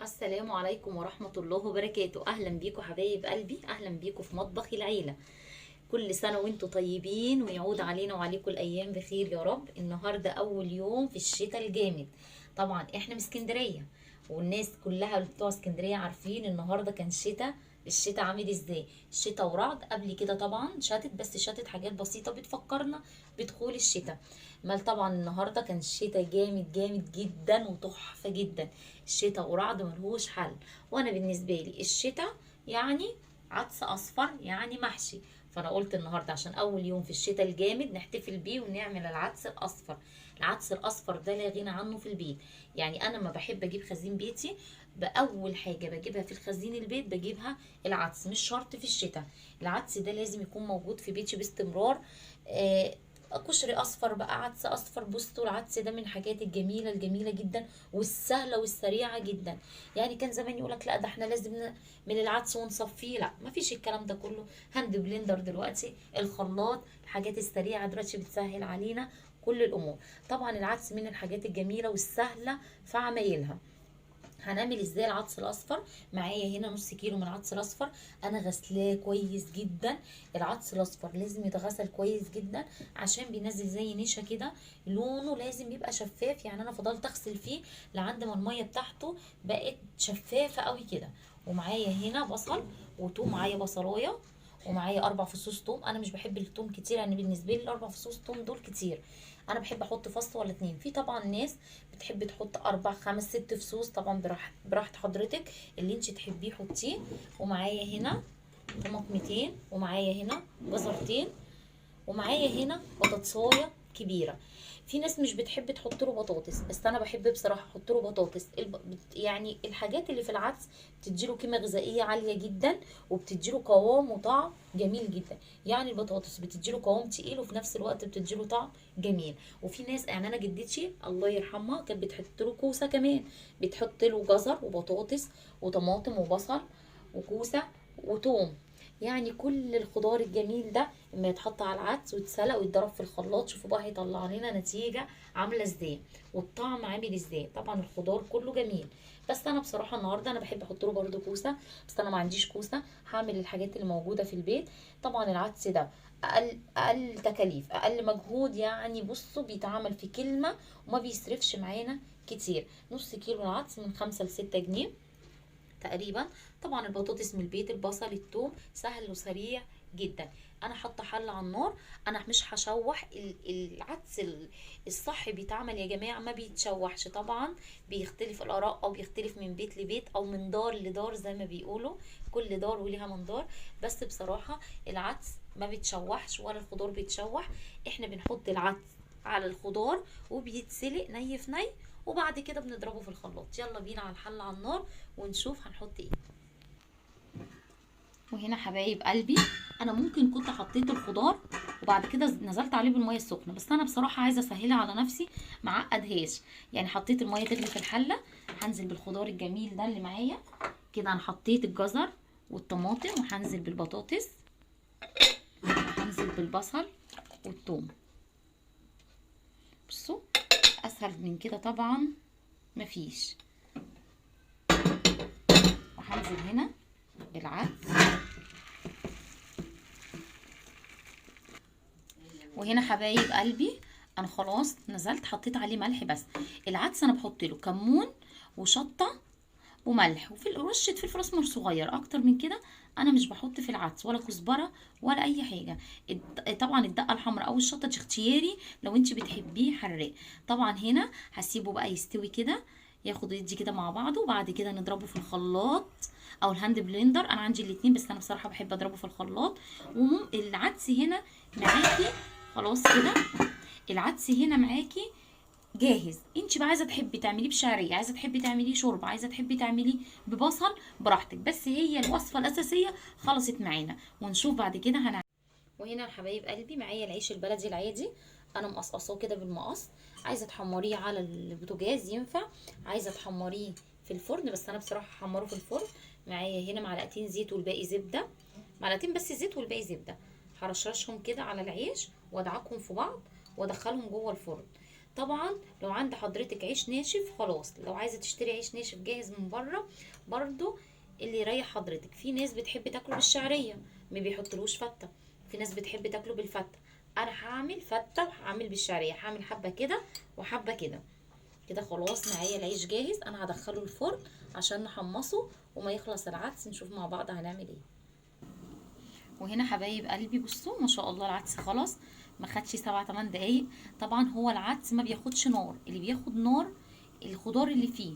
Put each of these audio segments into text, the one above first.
السلام عليكم ورحمة الله وبركاته. أهلا بيكم حبايب قلبي، أهلا بيكم في مطبخ العيلة. كل سنة وانتم طيبين ويعود علينا وعليكم الأيام بخير يا رب. النهاردة أول يوم في الشتاء الجامد. طبعا احنا من اسكندرية، والناس كلها بتوع اسكندرية عارفين النهاردة كان شتاء. الشتاء عامل ازاي؟ الشتاء ورعد. قبل كده طبعا شتت، بس شتت حاجات بسيطة بتفكرنا بدخول الشتاء. مال طبعا النهاردة كان الشتاء جامد جامد جدا وتحفة جدا. الشتاء ورعد ملهوش حل. وانا بالنسبة لي الشتاء يعني عدس اصفر يعني محشي. فانا قلت النهارده عشان اول يوم في الشتاء الجامد نحتفل بيه ونعمل العدس الاصفر. العدس الاصفر ده لا غنى عنه في البيت. يعني انا ما بحب اجيب خزين بيتي، باول حاجه بجيبها في الخزين البيت بجيبها العدس. مش شرط في الشتاء، العدس ده لازم يكون موجود في بيتي باستمرار. آه كشري اصفر بقى، عدس اصفر. بصوا العدس ده من الحاجات الجميله الجميله جدا والسهله والسريعه جدا. يعني كان زمان يقولك لا ده احنا لازم من العدس ونصفيه. لا، مفيش الكلام ده كله. هاند بلندر دلوقتي، الخلاط، الحاجات السريعه دلوقتي بتسهل علينا كل الامور. طبعا العدس من الحاجات الجميله والسهله في عمايلها. هنعمل ازاي العدس الاصفر؟ معايا هنا نص كيلو من العدس الاصفر، انا غسلاه كويس جدا. العدس الاصفر لازم يتغسل كويس جدا عشان بينزل زي نشا كده. لونه لازم يبقى شفاف، يعني انا فضلت اغسل فيه لعند ما الميه بتاعته بقت شفافه قوي كده. ومعايا هنا بصل وتوم، معايا بصلايه ومعايا 4 فصوص توم. انا مش بحب التوم كتير، يعني بالنسبه لي ال4 فصوص توم دول كتير. انا بحب احط فص ولا اتنين. في طبعا ناس بتحب تحط 4 5 6 فصوص، طبعا براحة حضرتك اللي انت تحبيه حطيه. ومعايا هنا طماطمتين، ومعايا هنا جزرتين، ومعايا هنا بطاطسايه كبيره. في ناس مش بتحب تحط له بطاطس، بس انا بحب بصراحه احط له بطاطس. يعني الحاجات اللي في العدس بتديله قيمه غذائيه عاليه جدا، وبتديله قوام وطعم جميل جدا. يعني البطاطس بتديله قوام تقيل وفي نفس الوقت بتديله طعم جميل. وفي ناس، يعني انا جدتي الله يرحمها كانت بتحط له كوسه كمان، بتحط له جزر وبطاطس وطماطم وبصل وكوسه وتوم. يعني كل الخضار الجميل ده اما يتحط على العدس ويتسلق ويتضرب في الخلاط، شوفوا بقى هيطلع لنا نتيجة عاملة ازاي والطعم عامل ازاي. طبعا الخضار كله جميل، بس انا بصراحة النهاردة انا بحب احط له برده كوسة، بس انا ما عنديش كوسة. هعمل الحاجات اللي موجودة في البيت. طبعا العدس ده اقل تكاليف اقل مجهود. يعني بصوا بيتعمل في كلمة وما بيصرفش معانا كتير. نص كيلو العدس من 5 ل6 جنيه تقريبا. طبعا البطاطس من البيت، البصل، الثوم، سهل وسريع جدا. انا حاطه حله على النار. انا مش هشوح العدس الصح بيتعمل يا جماعه ما بيتشوحش طبعا. بيختلف الاراء او بيختلف من بيت لبيت او من دار لدار زي ما بيقولوا، كل دار وليها منظار. بس بصراحه العدس ما بيتشوحش ولا الخضار بيتشوح. احنا بنحط العدس على الخضار وبيتسلق ني في ني، وبعد كده بنضربه في الخلاط. يلا بينا على الحله على النار ونشوف هنحط ايه. وهنا حبايب قلبي انا ممكن كنت حطيت الخضار وبعد كده نزلت عليه بالميه السخنه، بس انا بصراحه عايزه اسهلها على نفسي معقدهاش. يعني حطيت الميه تغلي في الحله، هنزل بالخضار الجميل ده اللي معايا كده. انا حطيت الجزر والطماطم، وهنزل بالبطاطس، وهنزل بالبصل والثوم. بصوا اسهل من كده طبعا مفيش. وهنزل هنا بالعدس. وهنا حبايب قلبي انا خلاص نزلت حطيت عليه ملح بس. العدس انا بحط له كمون وشطه وملح وفي رشه فلفل اسمر صغير. اكتر من كده انا مش بحط في العدس، ولا كزبره ولا اي حاجه. طبعا الدقه الحمراء او الشطه دي اختياري لو انت بتحبيه حراق. طبعا هنا هسيبه بقى يستوي كده، ياخد يدي كده مع بعضه، وبعد كده نضربه في الخلاط او الهاند بلندر. انا عندي الاتنين بس انا بصراحه بحب اضربه في الخلاط. العدس هنا معاكي خلاص كده. العدس هنا معاكي جاهز. انت بقى عايزه تحبي تعمليه بشعريه، عايزه تحبي تعمليه شوربه، عايزه تحبي تعمليه ببصل، براحتك. بس هي الوصفه الاساسيه خلصت معانا، ونشوف بعد كده هنعمل. وهنا يا حبايب قلبي معايا العيش البلدي العادي، انا مقصقصاه كده بالمقص. عايزه تحمريه على البوتاجاز ينفع، عايزه تحمريه في الفرن، بس انا بصراحه هحمره في الفرن. معايا هنا معلقتين زيت والباقي زبده، معلقتين بس زيت والباقي زبده. هرشرشهم كده على العيش وادعكهم في بعض وادخلهم جوه الفرن. طبعا لو عند حضرتك عيش ناشف خلاص، لو عايزه تشتري عيش ناشف جاهز من بره برضو اللي يريح حضرتك. في ناس بتحب تاكله بالشعريه ما بيحطلوش فته، في ناس بتحب تاكله بالفته. انا هعمل فته وهعمل بالشعريه، هعمل حبه كده وحبه كده. كده خلاص معايا العيش جاهز، انا هدخله الفرن عشان نحمصه وما يخلص العدس نشوف مع بعض هنعمل ايه. وهنا حبايب قلبي بصوا ما شاء الله العدس خلاص ما خدش 7 8 دقايق. طبعا هو العدس ما بياخدش نار، اللي بياخد نار الخضار اللي فيه،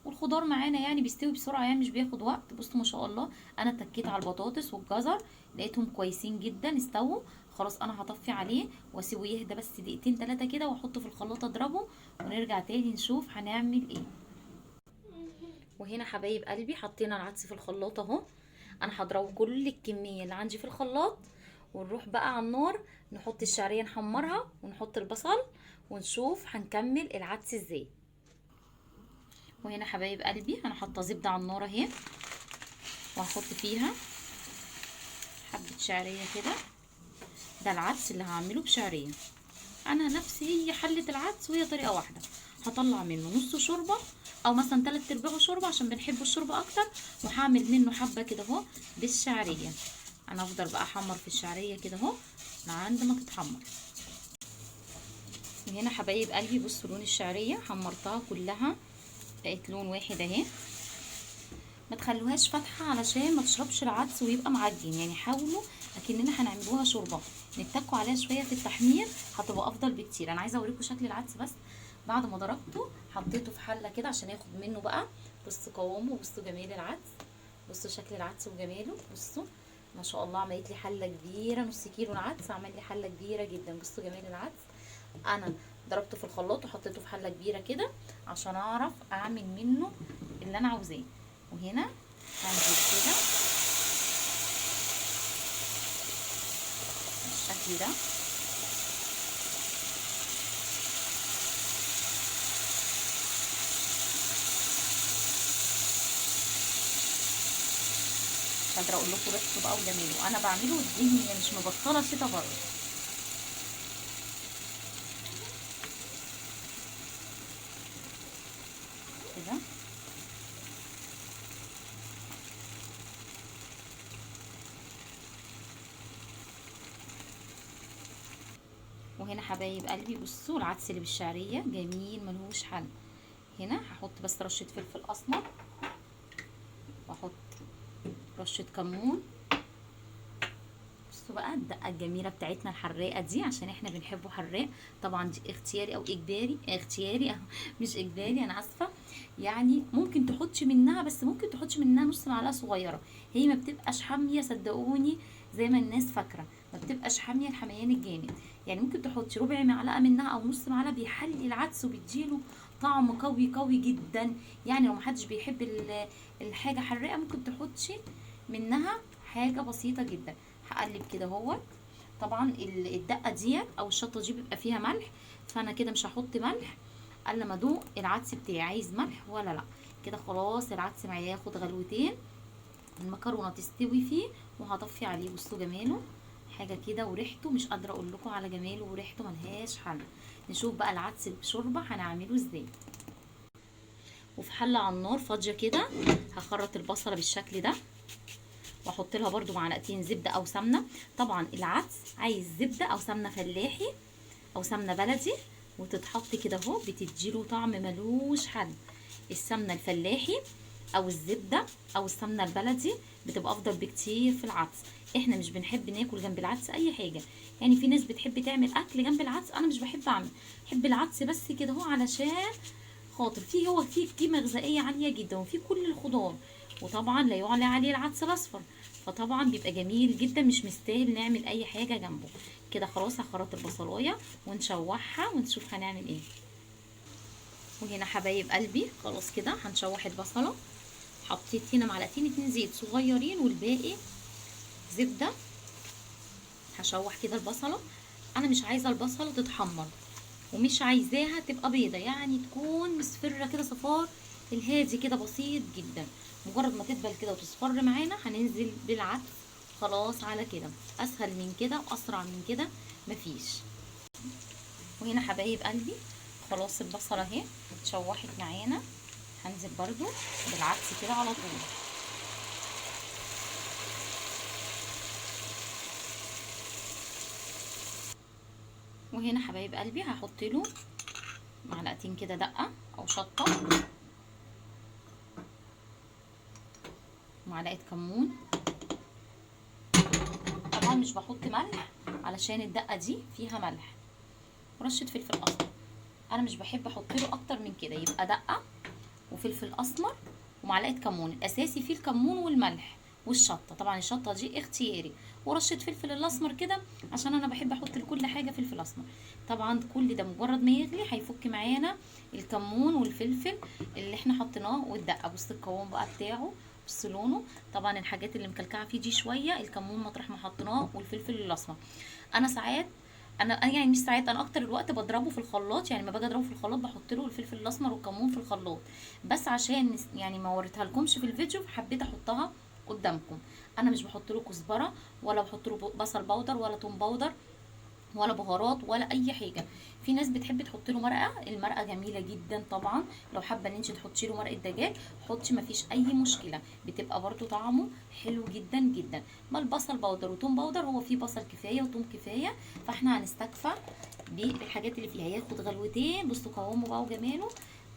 والخضار معانا يعني بيستوي بسرعه يعني مش بياخد وقت. بصوا ما شاء الله انا اتكيت على البطاطس والجزر لقيتهم كويسين جدا استووا. خلاص انا هطفي عليه واسيبه يهدى بس دقيقتين 3 كده واحطه في الخلاطه اضربه ونرجع تاني نشوف هنعمل ايه. وهنا حبايب قلبي حطينا العدس في الخلاط اهو. انا هضرب كل الكميه اللي عندي في الخلاط ونروح بقى على النار نحط الشعريه نحمرها ونحط البصل ونشوف هنكمل العدس ازاي. وهنا حبايب قلبي انا حاطه زبده على النار اهي وهحط فيها حبه شعريه كده. ده العدس اللي هعمله بشعريه، انا نفسي هي حله العدس وهي طريقه واحده. هطلع منه نص شوربه او مثلا 3/4 شوربه عشان بنحب الشوربه اكتر، وهعمل منه حبه كده اهو بالشعريه. انا افضل بقى احمر في الشعريه كده اهو لعند ما تتحمر. وهنا حبايب قلبي بصوا لون الشعريه حمرتها كلها بقت لون واحد اهي. ما تخلوهاش فاتحه علشان ما تشربش العدس ويبقى معجن، يعني حاولوا اكننا هنعملوها شوربه نتكوا عليها شويه في التحمير هتبقى افضل بكتير. انا عايزه اوريكم شكل العدس بس بعد ما ضربته حطيته في حله كده عشان ياخد منه بقى. بصوا قوامه، بصوا جمال العدس، بصوا شكل العدس وجماله. بصوا ما شاء الله عملت لي حله كبيره، نص كيلو العدس عمل لي حله كبيره جدا. بصوا جمال العدس. انا ضربته في الخلاط وحطيته في حله كبيره كده عشان اعرف اعمل منه اللي انا عاوزاه. وهنا هنزل كده بالشكل ده. مش قادره اقول لكم ريحته بقى وجماله، انا بعمله الدنيا مش مبطله شتا بره كده. وهنا حبايب قلبي بصوا العدس اللي بالشعريه جميل ملهوش حل. هنا هحط بس رشه فلفل اسمر واحط رشه كمون. بصوا بقى الدقه الجميله بتاعتنا الحراقه دي عشان احنا بنحبه حراق. طبعا دي اختياري او اجباري، اختياري مش اجباري انا اسفه. يعني ممكن تحطش منها بس ممكن تحطش منها نص معلقه صغيره، هي ما بتبقاش حاميه صدقوني زي ما الناس فاكره، ما بتبقاش حاميه الحميان الجامد. يعني ممكن تحطي ربع معلقه منها او نص معلقه بيحلي العدس وبيديله طعم قوي قوي جدا. يعني لو محدش بيحب الحاجه حراقه ممكن تحطي منها حاجه بسيطه جدا. هقلب كده اهوت. طبعا الدقه ديت او الشطه دي بيبقى فيها ملح، فانا كده مش هحط ملح الا لما ادوق العدس بتاعي عايز ملح ولا لا. كده خلاص العدس معايا ياخد غلوتين المكرونه تستوي فيه وهطفي عليه. بصوا جماله حاجه كده وريحته مش قادره اقول لكم على جماله وريحته ملهاش حل. نشوف بقى العدس بشوربه هنعمله ازاي. وفي حله على النار فاضيه كده هخرط البصله بالشكل ده واحط لها برده معلقتين زبده او سمنه. طبعا العدس عايز زبده او سمنه فلاحي او سمنه بلدي وتتحط كده اهو بتديله طعم ملوش حل. السمنه الفلاحي او الزبده او السمنه البلدي بتبقى افضل بكتير في العدس. احنا مش بنحب ناكل جنب العدس اي حاجه، يعني في ناس بتحب تعمل اكل جنب العدس، انا مش بحب اعمل، بحب العدس بس كده اهو علشان خاطر فيه قيمه غذائيه عاليه جدا وفيه كل الخضار، وطبعا لا يعلى عليه العدس الاصفر، فطبعا بيبقى جميل جدا مش مستاهل نعمل اي حاجه جنبه. كده خلاص هخرط البصلايه ونشوحها ونشوف هنعمل ايه. وهنا حبايب قلبي خلاص كده هنشوح البصله. حطيت هنا معلقتين 2 زيت صغيرين والباقي زبده. هشوح كده البصله، انا مش عايزه البصله تتحمر ومش عايزاها تبقى بيضه، يعني تكون مصفره كده صفار الهادي كده بسيط جدا. مجرد ما تدبل كده وتصفر معانا هننزل بالعدس. خلاص على كده، اسهل من كده واسرع من كده مفيش. وهنا حبايب قلبي خلاص البصله اهي اتشوحت معانا، هنزل برضو بالعدس كده على طول. وهنا حبايب قلبي هحط له معلقتين كده دقه او شطه، معلقه كمون. طبعا مش بحط ملح علشان الدقه دي فيها ملح، ورشه فلفل اسمر. انا مش بحب احط له اكتر من كده، يبقى دقه وفلفل اسمر ومعلقه كمون. الاساسي فيه الكمون والملح والشطه، طبعا الشطه دي اختياري، ورشه فلفل الاسمر كده عشان انا بحب احط لكل حاجه فلفل اسمر. طبعا كل ده مجرد ما يغلي هيفك معانا الكمون والفلفل اللي احنا حطيناه والدقه. بص القوام بقى بتاعه، بص لونه. طبعا الحاجات اللي مكلكعه فيه دي شويه الكمون مطرح ما حطيناه والفلفل الاسمر. انا ساعات انا يعني مش ساعات، انا اكتر الوقت بضربه في الخلاط، يعني لما باجي اضربه في الخلاط بحط له الفلفل الاسمر والكمون في الخلاط، بس عشان يعني ما وريتها لكمش في الفيديو حبيت احطها قدامكم. انا مش بحط له كزبره ولا بحط له بصل بودر ولا توم بودر ولا بهارات ولا اي حاجه. في ناس بتحب تحط له مرقه، المرقه جميله جدا طبعا. لو حابه ان انت تحطي له مرقه دجاج حطي، مفيش اي مشكله، بتبقى برده طعمه حلو جدا جدا. ما البصل بودر وتوم بودر هو فيه بصل كفايه وتوم كفايه، فاحنا هنستكفى بالحاجات اللي فيها. ياخد غلوتين. بصوا قوامه بقى وجماله،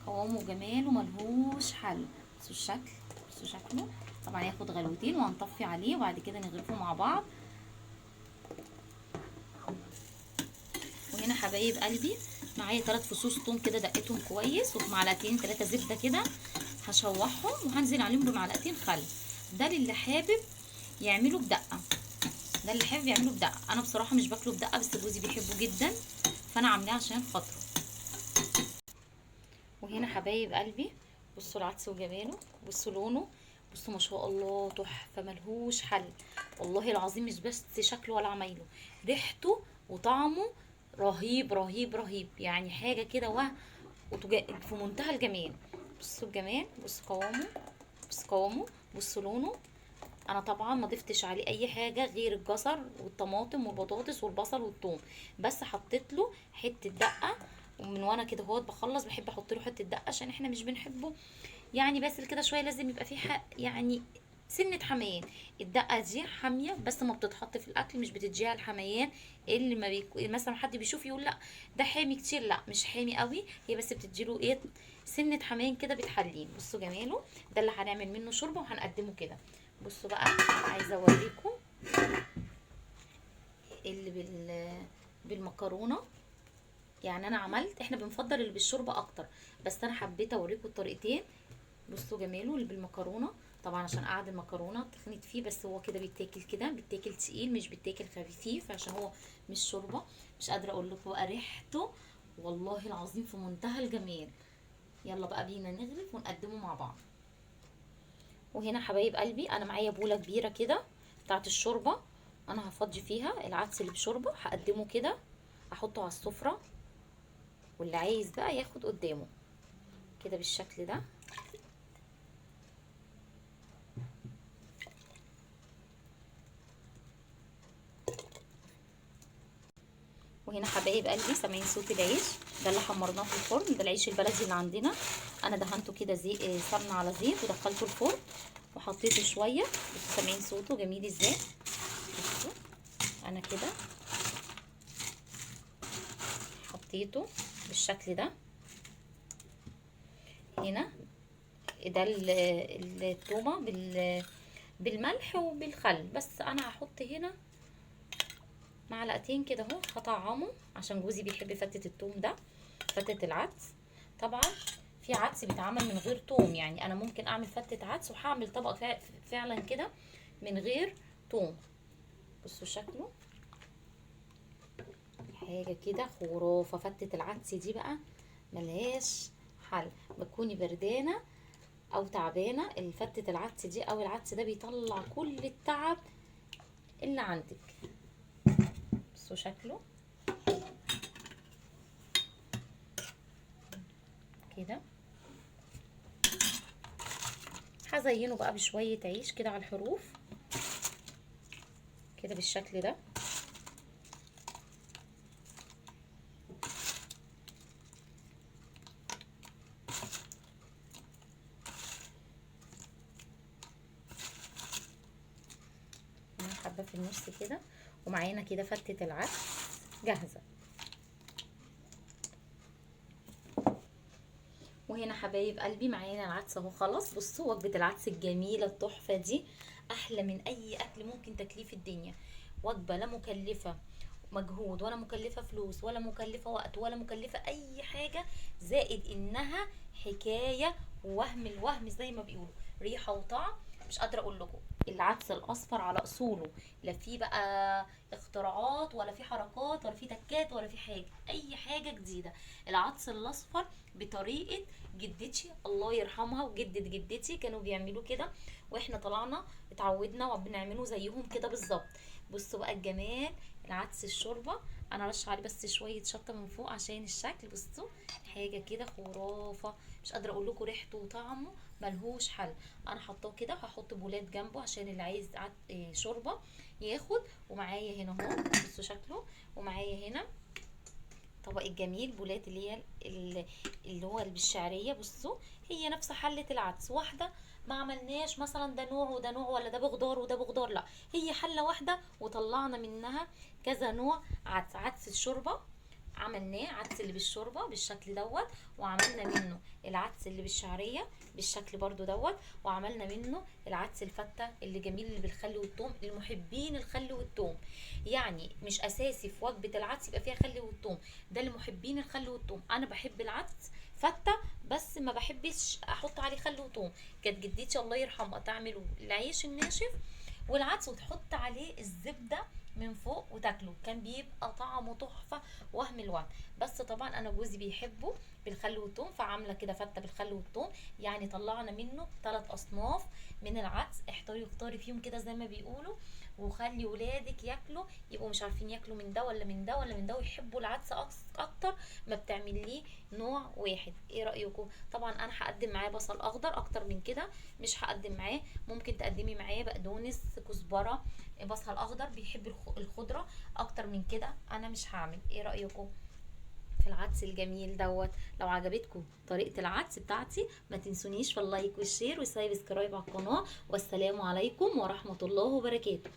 قوامه وجماله ملهوش حل. بصوا الشكل، بصوا شكله. طبعا ياخد غلوتين وهنطفي عليه وبعد كده نغرفه مع بعض. وهنا حبايب قلبي معايا 3 فصوص توم كده دقيتهم كويس، ومعلقتين 3 زبده كده هشوحهم، وهنزل عليهم بمعلقتين خل. ده اللي حابب يعمله بدقه، ده اللي حابب يعمله بدقه. انا بصراحه مش باكله بدقه بس جوزي بيحبه جدا، فانا عاملاه عشان خاطره. وهنا حبايب قلبي بصوا العدس وجماله، بصوا لونه، بصوا ما شاء الله تحفه ملهوش حل. والله العظيم مش بس شكله ولا عمايله، ريحته وطعمه رهيب رهيب رهيب، يعني حاجه كده في منتهى الجمال. بصوا الجمال، بصوا قوامه، بصوا قوامه، بصوا لونه. انا طبعا ما ضفتش عليه اي حاجه غير الجزر والطماطم والبطاطس والبصل والثوم، بس حطيت له حته دقه. ومن وانا كده هوت بخلص بحب احط له حته دقه عشان احنا مش بنحبه يعني بس كده شويه، لازم يبقى فيه يعني سنه حميان. الدقه دي حاميه بس ما بتتحط في الاكل، مش بتديها الحميان اللي ما مثلا حد بيشوف يقول لا ده حامي كتير، لا مش حامي قوي، هي بس بتديله ايه سنه حميان كده بتحليه. بصوا جماله، ده اللي هنعمل منه شوربه وهنقدمه كده. بصوا بقى عايزه اوريكم اللي بالمكرونه. يعني انا عملت، احنا بنفضل اللي بالشوربه اكتر، بس انا حبيت اوريكم الطريقتين. بصوا جماله اللي بالمكرونه، طبعا عشان قعد المكرونه تخنت فيه، بس هو كده بيتاكل كده، بيتاكل تقيل مش بيتاكل خفيف عشان هو مش شوربه. مش قادره اقول لكم بقى ريحته والله العظيم في منتهى الجمال. يلا بقى بينا نغرف ونقدمه مع بعض. وهنا حبايب قلبي انا معايا بوله كبيره كده بتاعت الشوربه، انا هفضي فيها العدس اللي بشوربه، هقدمه كده احطه على السفره، واللي عايز بقى ياخد قدامه كده بالشكل ده. وهنا حبايب قلبي سامعين صوت العيش ده اللي حمرناه في الفرن، ده العيش البلدي اللي عندنا. انا دهنته كده زي سمنه على زيت ودخلته الفرن وحطيته شويه. بصوا سامعين صوته جميل ازاي. بصوا انا كده حطيته بالشكل ده. هنا ده التومه بالملح وبالخل، بس انا هحط هنا معلقتين كده اهو هطعمه عشان جوزي بيحب فتة التوم ده، فتة العدس. طبعا في عدس بيتعمل من غير توم، يعني انا ممكن اعمل فتة عدس وهعمل طبق فعلا كده من غير توم. بصوا شكله حاجة كده خرافة. فتة العدس دي بقى ملهاش حل، بتكوني بردانة او تعبانة، الفتة العدس دي او العدس ده بيطلع كل التعب اللي عندك. بصوا شكله كده. هزينه بقى بشوية عيش كده على الحروف كده بالشكل ده. حبه في النص كده. ومعانا كده فتة العدس جاهزه. وهنا حبايب قلبي معانا العدس اهو خلاص. بصوا وجبه العدس الجميله التحفه دي احلى من اي اكل ممكن تاكليه في الدنيا. وجبه لا مكلفه مجهود، ولا مكلفه فلوس، ولا مكلفه وقت، ولا مكلفه اي حاجه، زائد انها حكايه ووهم الوهم زي ما بيقولوا، ريحه وطعم مش قادره اقول لكم. العدس الاصفر على اصوله، لا فيه بقى اختراعات ولا فيه حركات ولا فيه تكات ولا فيه حاجه، اي حاجه جديده. العدس الاصفر بطريقه جدتي الله يرحمها وجدة جدتي كانوا بيعملوه كده، واحنا طلعنا اتعودنا وبنعمله زيهم كده بالظبط. بصوا بقى الجمال. العدس الشوربه انا رش عليه بس شويه شطه من فوق عشان الشكل. بصوا حاجه كده خرافه، مش قادره اقول لكم ريحته وطعمه ملهوش حل. انا حطاه كده، هحط بولات جنبه عشان اللي عايز شوربه ياخد. ومعايا هنا اهو بصوا شكله. ومعايا هنا طبق الجميل بولات اللي هي اللي هو بالشعريه. بصوا هي نفس حله العدس واحده، ما عملناش مثلا ده نوع وده نوع ولا ده بخضار وده بخضار، لا هي حله واحده وطلعنا منها كذا نوع عدس. عدس الشوربه عملناه عدس اللي بالشوربه بالشكل دوت، وعملنا منه العدس اللي بالشعريه بالشكل برضو دوت، وعملنا منه العدس الفته اللي جميل اللي بالخل والثوم. المحبين الخل والثوم يعني مش اساسي في وجبه العدس يبقى فيها خل والثوم، ده لمحبين الخل والثوم. انا بحب العدس فته بس ما بحبش احط عليه خل وثوم. كانت جدتي الله يرحمها تعمله العيش الناشف والعدس وتحط عليه الزبده من فوق وتاكله، كان بيبقى طعمه تحفه وهم الوهم. بس طبعا انا جوزي بيحبه بالخل والثوم، فعامله كده فته بالخل والثوم. يعني طلعنا منه 3 اصناف من العدس، احتاري واختاري فيهم كده زي ما بيقولوا، وخلي ولادك ياكلوا يبقوا مش عارفين ياكلوا من ده ولا من ده ولا من ده، ويحبوا العدس اكتر ما بتعمليه نوع واحد. ايه رايكم؟ طبعا انا هقدم معاه بصل اخضر، اكتر من كده مش هقدم معاه. ممكن تقدمي معاه بقدونس كزبره بصل اخضر، بيحب الخضره اكتر من كده انا مش هعمل. ايه رايكم في العدس الجميل دوت؟ لو عجبتكم طريقه العدس بتاعتي ما تنسونيش في اللايك والشير والسبسكرايب على القناه. والسلام عليكم ورحمه الله وبركاته.